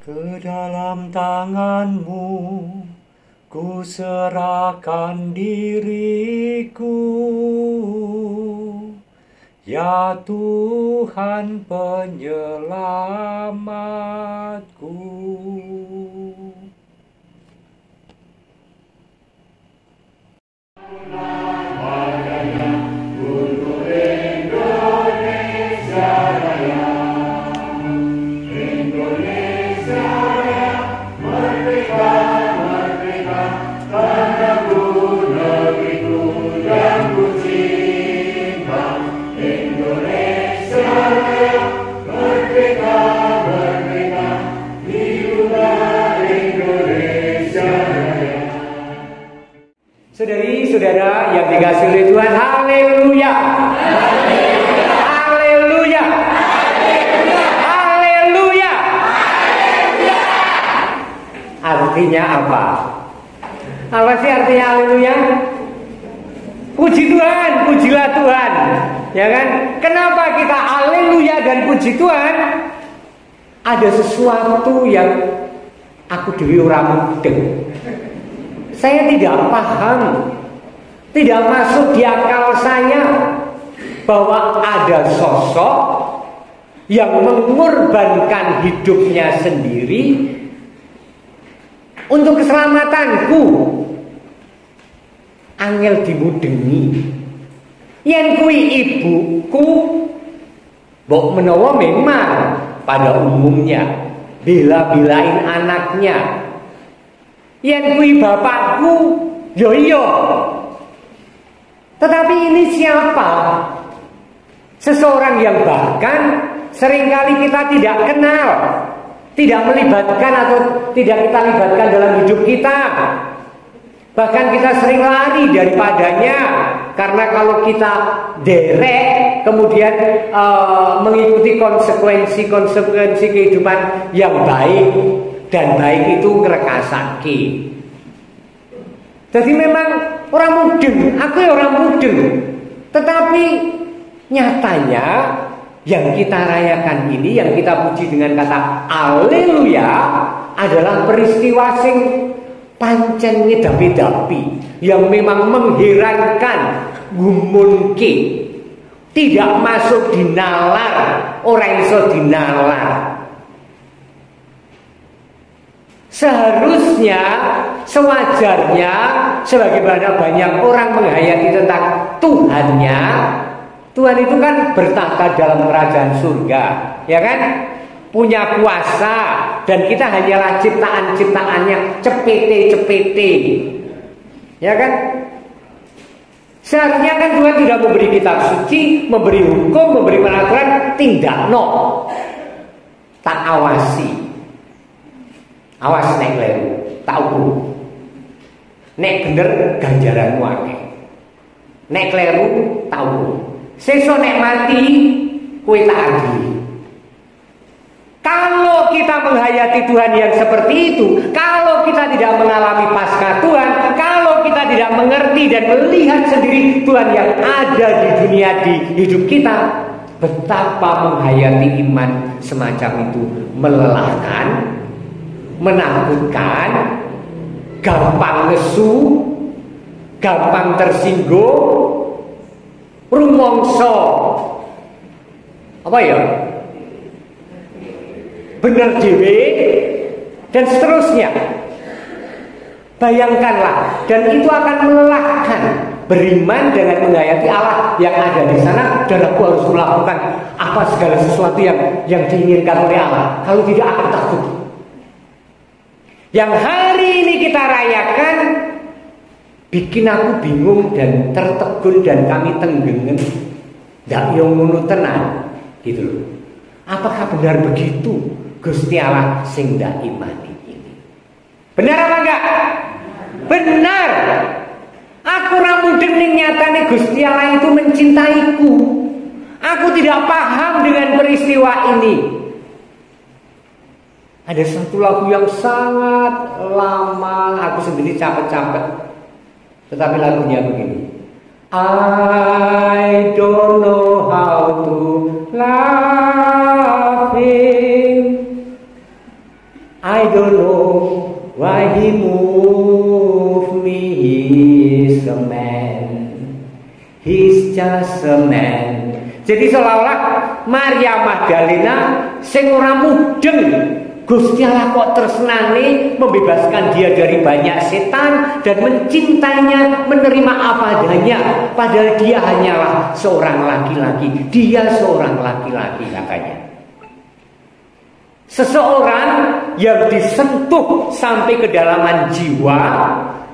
Ke dalam tangan-Mu ku serahkan diriku, ya Tuhan penyelamatku. Saudari-saudara yang dikasihi oleh Tuhan, haleluya. Haleluya. Haleluya. Artinya apa? Apa sih artinya haleluya? Puji Tuhan, pujilah Tuhan. Ya kan? Kenapa kita haleluya dan puji Tuhan? Ada sesuatu yang aku dewi ora mudeng. Saya tidak paham, tidak masuk di akal saya bahwa ada sosok yang mengorbankan hidupnya sendiri untuk keselamatanku. Angel dimudengi. Yen kuwi ibuku, mbok menawa memang pada umumnya bela-belain anaknya. Yen kuwi bapakku, yo iya. Tetapi ini siapa? Seseorang yang bahkan seringkali kita tidak kenal, tidak melibatkan atau tidak kita libatkan dalam hidup kita. Bahkan kita sering lari daripadanya, karena kalau kita derek kemudian mengikuti konsekuensi kehidupan yang baik, dan baik itu ngrekasake. Jadi memang orang mudeng, aku ya orang mudeng. Tetapi nyatanya yang kita rayakan ini, yang kita puji dengan kata haleluya, adalah peristiwa sing pancen ngedapi-dapi, yang memang mengherankan, gumunke, tidak masuk di nalar, orang iso dinalar. Seharusnya, sewajarnya, sebagaimana banyak orang menghayati tentang Tuhannya, Tuhan itu kan bertahta dalam kerajaan surga, ya kan? Punya kuasa, dan kita hanyalah ciptaan-ciptaannya, cepete-cepete, ya kan? Seharusnya kan Tuhan tidak memberi kitab suci, memberi hukum, memberi peraturan, tindak no, tak awasi. Awas nek kleru, tak ukur. Nek bener ganjaranmu akeh. Nek kleru, tak ukur. Sesuk nek mati, kowe tak adili. Kalau kita menghayati Tuhan yang seperti itu, kalau kita tidak mengalami pasca Tuhan, kalau kita tidak mengerti dan melihat sendiri Tuhan yang ada di dunia, di hidup kita, betapa menghayati iman semacam itu melelahkan, menakutkan, gampang nesu, gampang tersinggung, rumongso, apa ya, bener dewe, dan seterusnya. Bayangkanlah, dan itu akan melelahkan. Beriman dengan menghayati Allah yang ada di sana, dan aku harus melakukan apa segala sesuatu yang diinginkan oleh Allah. Kalau tidak, aku takut. Yang hari ini kita rayakan bikin aku bingung dan tertegun, dan kami tenggengen, ndak yo ngono tenan, gitu loh. Apakah benar begitu Gusti Allah sing ndak imani ini? Benar apa enggak? Benar. Aku ra mudeng ning nyatane Gusti Allah itu mencintaiku. Aku tidak paham dengan peristiwa ini. Ada satu lagu yang sangat lama, aku sendiri capek-capek, tetapi lagunya begini. I don't know how to love him. I don't know why he moved me. He's a man. He's just a man. Jadi seolah-olah Maria Magdalena sing ora mudeng, Gusti Allah kok tresnane membebaskan dia dari banyak setan dan mencintainya, menerima apa adanya. Padahal dia hanyalah seorang laki-laki. Dia seorang laki-laki katanya. Seseorang yang disentuh sampai kedalaman jiwa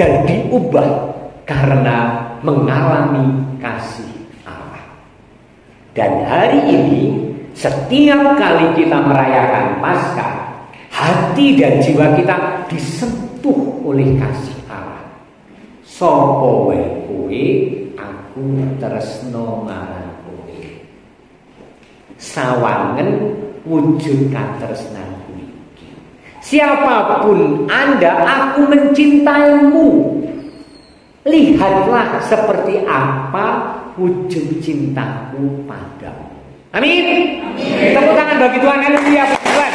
dan diubah karena mengalami kasih Allah. Dan hari ini setiap kali kita merayakan Paskah, hati dan jiwa kita disentuh oleh kasih Allah. Sopo wae kowe, aku tresno marang kowe. Sawangen wujud katresnanku iki. Siapapun Anda, aku mencintaimu. Lihatlah seperti apa wujud cintaku padamu. Amin. Tepuk tangan bagi Tuhan. Haleluya. Tuhan.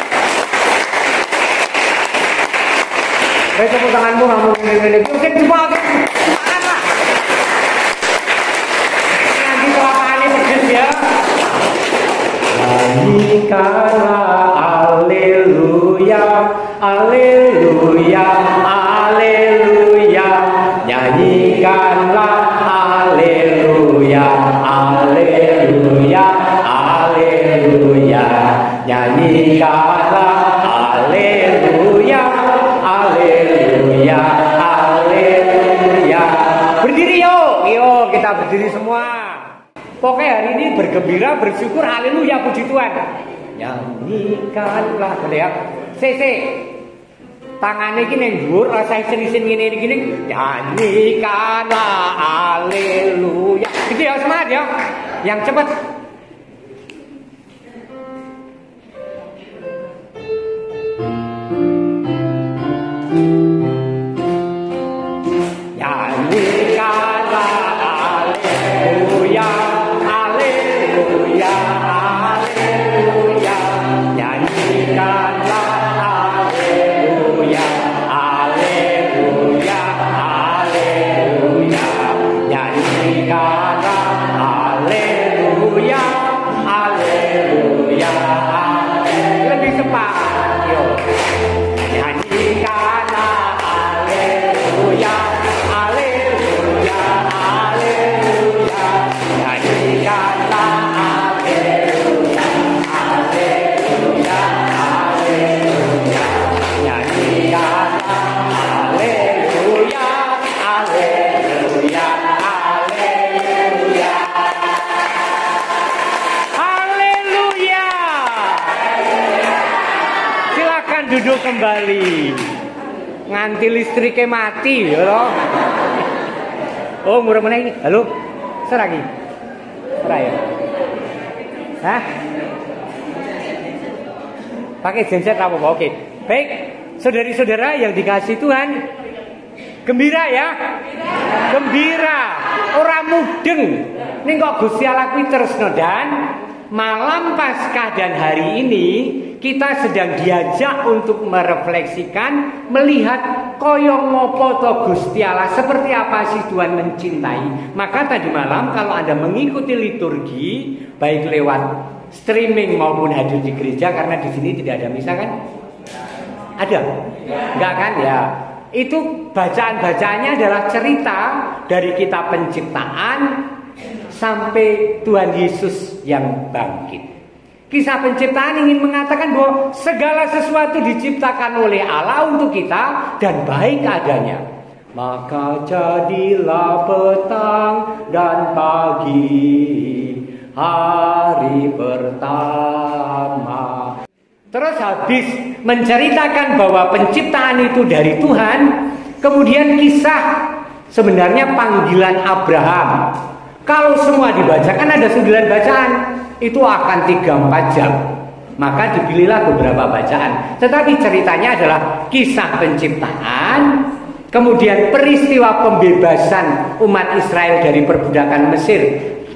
Baik, tepuk tanganmu kamu ini. Oke, cepat. Semangatlah. Nanti kelapaannya pedes ya. Nyanyikanlah haleluya, haleluya, haleluya. Nyanyikanlah haleluya, haleluya, haleluya. Nyanyikanlah haleluya, haleluya, haleluya. Berdiri yuk kita berdiri semua. Pokoknya hari ini bergembira, bersyukur, haleluya, puji Tuhan. Nyanyikanlah, ya. Tangannya gini dhuwur, rasa isin-isin gini. Nyanyikanlah haleluya. Gitu ya, semangat ya. Yang cepat. Nyanyikanlah haleluya, haleluya, haleluya. Nyanyikanlah haleluya, haleluya, haleluya. Nyanyikanlah haleluya, haleluya. Lebih cepat, yuk. Nyanyikanlah haleluya, haleluya, haleluya. Nyanyikanlah haleluya, haleluya, haleluya. Nyanyikanlah haleluya, haleluya, haleluya. Haleluya. Silakan duduk kembali. Nganti listriknya mati ya loh. Oh, murah mana ini? Halo? Seragi? Serah ya? Hah? Pakai genset apa? Oke. Baik, saudari-saudara yang dikasih Tuhan, gembira ya? Gembira. Orang mudeng. Ning kok Gusti Allah kuwi tresno, dan malam Paskah dan hari ini kita sedang diajak untuk merefleksikan, melihat koyong ngopo to Gusti Allah, seperti apa sih Tuhan mencintai. Maka tadi malam kalau Anda mengikuti liturgi, baik lewat streaming maupun hadir di gereja, karena di sini tidak ada misa kan? Ada? Enggak kan ya? Itu bacaan-bacaannya adalah cerita dari kitab penciptaan sampai Tuhan Yesus yang bangkit. Kisah penciptaan ingin mengatakan bahwa segala sesuatu diciptakan oleh Allah untuk kita dan baik adanya. Maka jadilah petang dan pagi, hari pertama. Terus habis menceritakan bahwa penciptaan itu dari Tuhan, kemudian kisah sebenarnya panggilan Abraham. Kalau semua dibacakan ada 9 bacaan, itu akan 3-4 jam. Maka dipilihlah beberapa bacaan. Tetapi ceritanya adalah kisah penciptaan, kemudian peristiwa pembebasan umat Israel dari perbudakan Mesir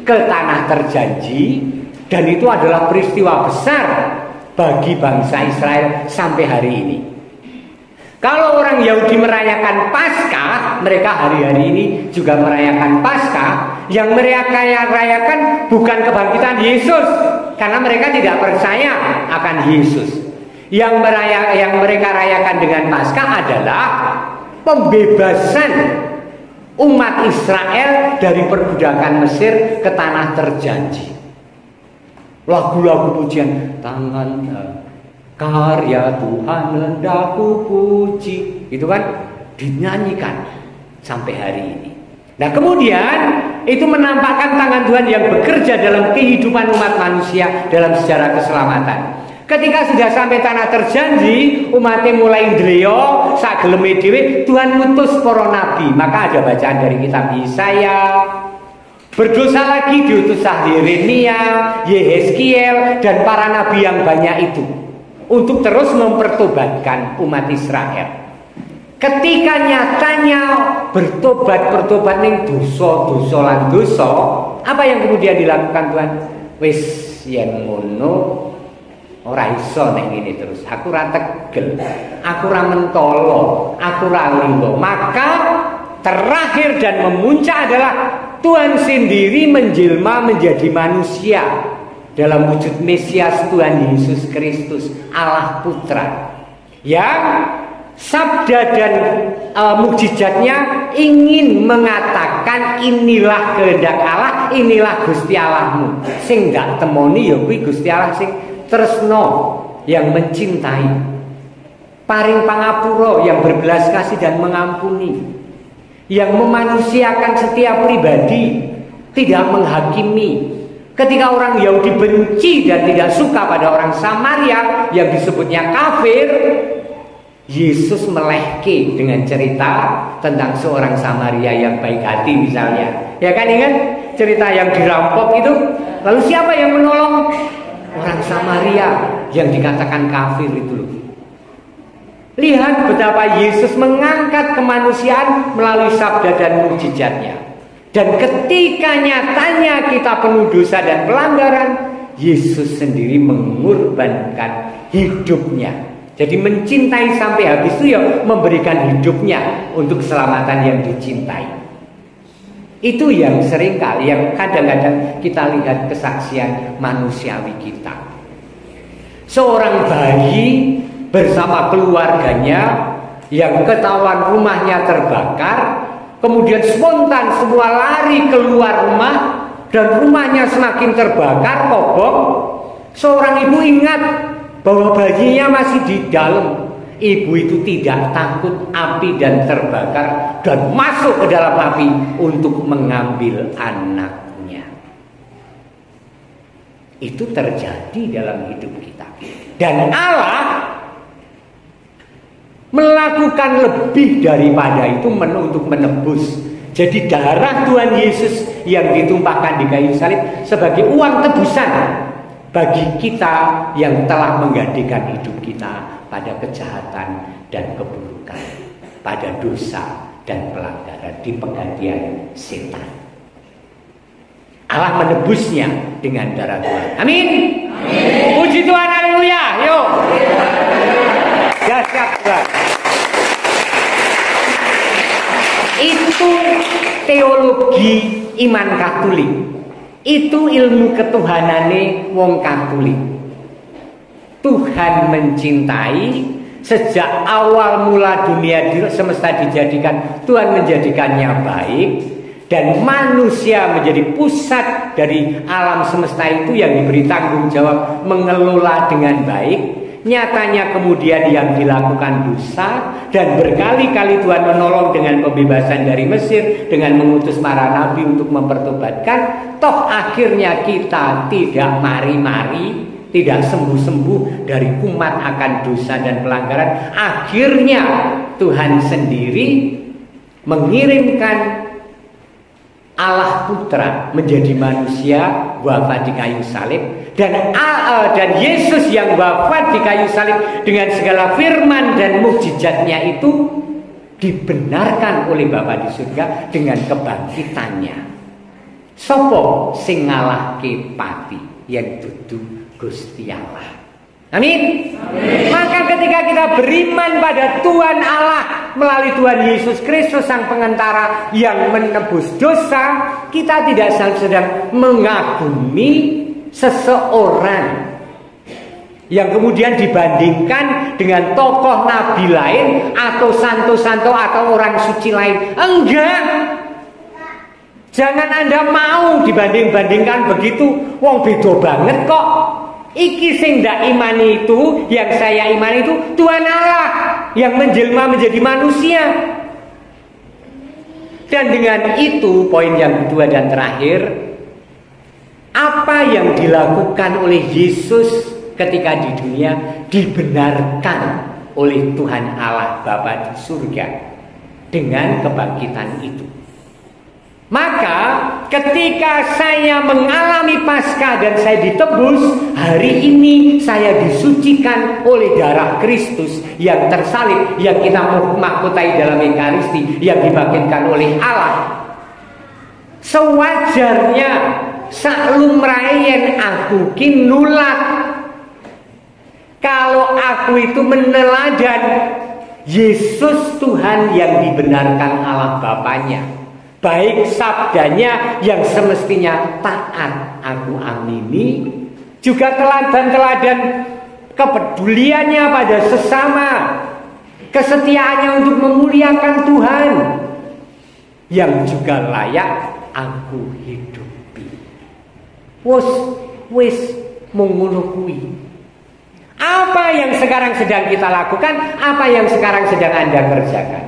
ke tanah terjanji, dan itu adalah peristiwa besar bagi bangsa Israel sampai hari ini. Kalau orang Yahudi merayakan Paskah, mereka hari-hari ini juga merayakan Paskah. Yang mereka rayakan bukan kebangkitan Yesus, karena mereka tidak percaya akan Yesus. Yang mereka rayakan dengan Paskah adalah pembebasan umat Israel dari perbudakan Mesir ke tanah terjanji. Lagu-lagu pujian, tangan karya Tuhan hendak ku puji, itu kan dinyanyikan sampai hari ini. Nah kemudian itu menampakkan tangan Tuhan yang bekerja dalam kehidupan umat manusia dalam sejarah keselamatan. Ketika sudah sampai tanah terjanji, umatnya mulai ndreyo sak geleme dhewe, Tuhan ngutus para nabi. Maka ada bacaan dari kitab Yesaya. Berdosa lagi diutus Yeremia, Yehezkiel, dan para nabi yang banyak itu untuk terus mempertobatkan umat Israel. Ketika nyatanya bertobat ning dosa lan dosa, apa yang kemudian dilakukan Tuhan? Wis yen ngono ora iso nek ngene terus. Aku ora tegel, aku ora mentolo, aku ora linggo. Maka terakhir dan memuncak adalah Tuhan sendiri menjelma menjadi manusia dalam wujud Mesias Tuhan Yesus Kristus, Allah Putra, yang sabda dan mukjizatnya ingin mengatakan inilah kehendak Allah, inilah Gusti Allahmu. Sing gak temoni ya kuwi Gusti Allah sing tresno, yang mencintai, paring pangapura, yang berbelas kasih dan mengampuni, yang memanusiakan setiap pribadi, tidak menghakimi. Ketika orang Yahudi benci dan tidak suka pada orang Samaria yang disebutnya kafir, Yesus melehke dengan cerita tentang seorang Samaria yang baik hati misalnya. Ya kan, ingat cerita yang dirampok itu? Lalu siapa yang menolong? Orang Samaria yang dikatakan kafir itu loh. Lihat betapa Yesus mengangkat kemanusiaan melalui sabda dan mukjizatnya. Dan ketika nyatanya kita penuh dosa dan pelanggaran, Yesus sendiri mengorbankan hidupnya. Jadi mencintai sampai habis itu ya memberikan hidupnya untuk keselamatan yang dicintai. Itu yang seringkali, yang kadang-kadang kita lihat kesaksian manusiawi kita. Seorang bayi bersama keluarganya yang ketahuan rumahnya terbakar, kemudian spontan semua lari keluar rumah dan rumahnya semakin terbakar, kobong. Seorang ibu ingat bahwa bayinya masih di dalam. Ibu itu tidak takut api dan terbakar dan masuk ke dalam api untuk mengambil anaknya. Itu terjadi dalam hidup kita. Dan Allah melakukan lebih daripada itu untuk menebus. Jadi darah Tuhan Yesus yang ditumpahkan di kayu salib sebagai uang tebusan bagi kita yang telah menggantikan hidup kita pada kejahatan dan keburukan, pada dosa dan pelanggaran di penggantian setan. Allah menebusnya dengan darah Tuhan. Amin. Amin. Puji Tuhan, haleluya. Yuk. Dahsyat Tuhan. Itu teologi iman Katolik. Itu ilmu ketuhanane wong Katolik. Tuhan mencintai sejak awal mula dunia semesta dijadikan, Tuhan menjadikannya baik, dan manusia menjadi pusat dari alam semesta itu yang diberi tanggung jawab mengelola dengan baik. Nyatanya kemudian yang dilakukan dosa, dan berkali-kali Tuhan menolong dengan pembebasan dari Mesir, dengan mengutus para nabi untuk mempertobatkan. Toh akhirnya kita tidak mari-mari, tidak sembuh-sembuh dari kumat akan dosa dan pelanggaran. Akhirnya Tuhan sendiri mengirimkan Allah Putra menjadi manusia, wafat di kayu salib, dan Yesus yang wafat di kayu salib dengan segala firman dan mukjizatnya itu dibenarkan oleh Bapa di surga dengan kebangkitannya. Sopo sing ngalahke pati yang dudu Gusti Allah. Amin. Maka ketika kita beriman pada Tuhan Allah melalui Tuhan Yesus Kristus Sang Pengantara yang menebus dosa, kita tidak sedang mengagumi seseorang yang kemudian dibandingkan dengan tokoh nabi lain atau santo-santo atau orang suci lain. Enggak. Jangan Anda mau dibanding-bandingkan begitu. Wong beda banget kok. Iki sing ndak imani itu, yang saya imani itu Tuhan Allah yang menjelma menjadi manusia. Dan dengan itu poin yang kedua dan terakhir, apa yang dilakukan oleh Yesus ketika di dunia dibenarkan oleh Tuhan Allah Bapa di surga dengan kebangkitan itu. Maka ketika saya mengalami Paskah dan saya ditebus, hari ini saya disucikan oleh darah Kristus yang tersalib, yang kita mahkotai dalam Ekaristi, yang dibangkitkan oleh Allah. Sewajarnya saklumrahe yen aku ki nulak. Kalau aku itu meneladan Yesus Tuhan yang dibenarkan Allah Bapanya, baik sabdanya yang semestinya taat aku amini, juga teladan-teladan kepeduliannya pada sesama, kesetiaannya untuk memuliakan Tuhan, yang juga layak aku hidupi. Wis mung ngono kuwi. Apa yang sekarang sedang kita lakukan, apa yang sekarang sedang Anda kerjakan,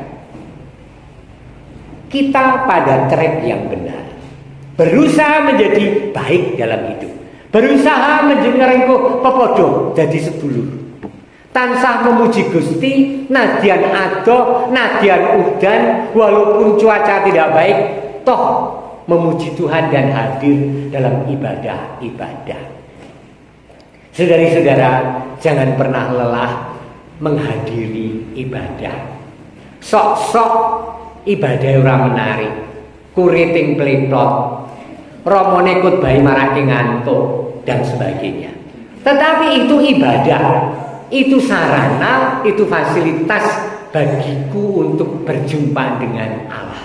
kita pada track yang benar, berusaha menjadi baik dalam hidup, berusaha menjengkerengkuh pepodo jadi sedulur, tansah memuji Gusti, nadyan adoh, nadyan udan, walaupun cuaca tidak baik, toh memuji Tuhan dan hadir dalam ibadah-ibadah. Saudara-saudara, jangan pernah lelah menghadiri ibadah. Sok-sok ibadah ora menarik, kuriting pletot, romone khotbah marake ngantuk dan sebagainya. Tetapi itu ibadah, itu sarana, itu fasilitas bagiku untuk berjumpa dengan Allah.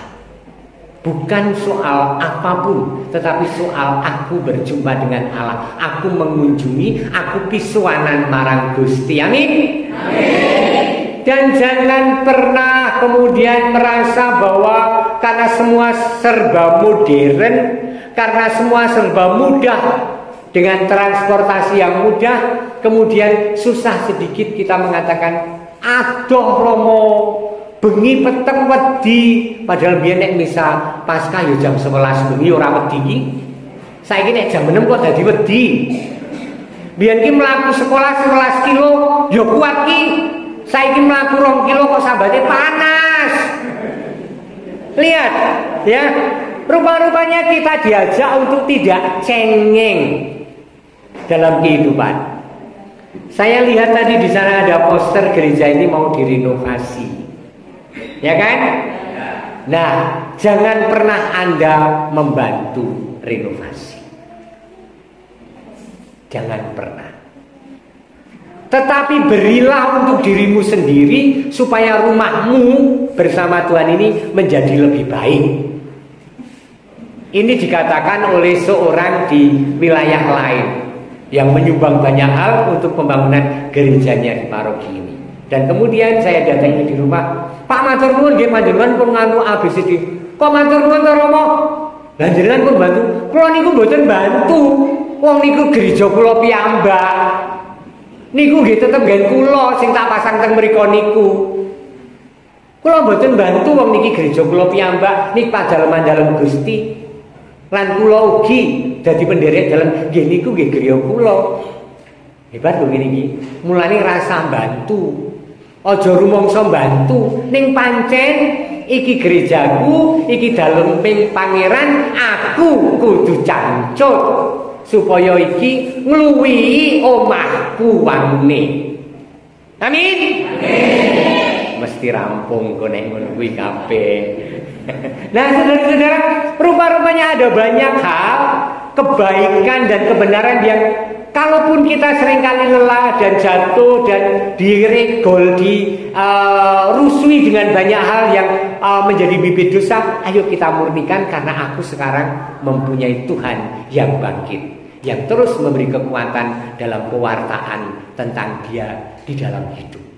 Bukan soal apapun, tetapi soal aku berjumpa dengan Allah. Aku mengunjungi, aku pisuanan marang Gusti. Amin. Amin. Dan jangan pernah kemudian merasa bahwa karena semua serba modern, karena semua serba mudah, dengan transportasi yang mudah, kemudian susah sedikit kita mengatakan, adoh romo, bengi peteng wedi, padahal biyen nek misal Paskah ya jam 11 bengi ora wedi. Saiki nek jam 6 kok dadi wedi. Biyen ki mlaku sekolah 11 kilo ya kuat ki. Saiki mlaku 2 kilo kok sambate panas. Lihat ya, rupa-rupanya kita diajak untuk tidak cengeng dalam kehidupan. Saya lihat tadi di sana ada poster gereja ini mau direnovasi. Ya kan? Nah, jangan pernah Anda membantu renovasi. Jangan pernah. Tetapi berilah untuk dirimu sendiri supaya rumahmu bersama Tuhan ini menjadi lebih baik. Ini dikatakan oleh seorang di wilayah lain yang menyumbang banyak hal untuk pembangunan gerejanya di paroki ini. Dan kemudian saya datangi di rumah, Pak matur nuwun nggih panjenengan pun ngantuk ABCD. Kok matur nuwun to Romo? Lah jenengan pun bantu. Kula niku mboten bantu. Wong niku gereja kula piyambak. Niku nggih tetep nggen kula sing tak pasang teng mriku niku. Kula mboten bantu wong niki gereja kula piyambak, niki padalem-dalem Gusti. Lan kula ugi dadi penderek dalem nggih niku nggih griya kula. Hebat lho ngene iki. Mulane rasa bantu. Aja rumangsa bantu, ning pancen iki gerejaku, iki dalemping pangeran, aku kudu cancut supaya iki ngluwihi omahku wangne. Amin. Amin. Mesti rampung kok nek ngono kuwi kabeh. Nah, saudara-saudara, rupa-rupanya ada banyak hal kebaikan dan kebenaran yang Kalaupun kita seringkali lelah dan jatuh dan diregol, dirusui dengan banyak hal yang menjadi bibit dosa, ayo kita murnikan karena aku sekarang mempunyai Tuhan yang bangkit, yang terus memberi kekuatan dalam pewartaan tentang Dia di dalam hidup.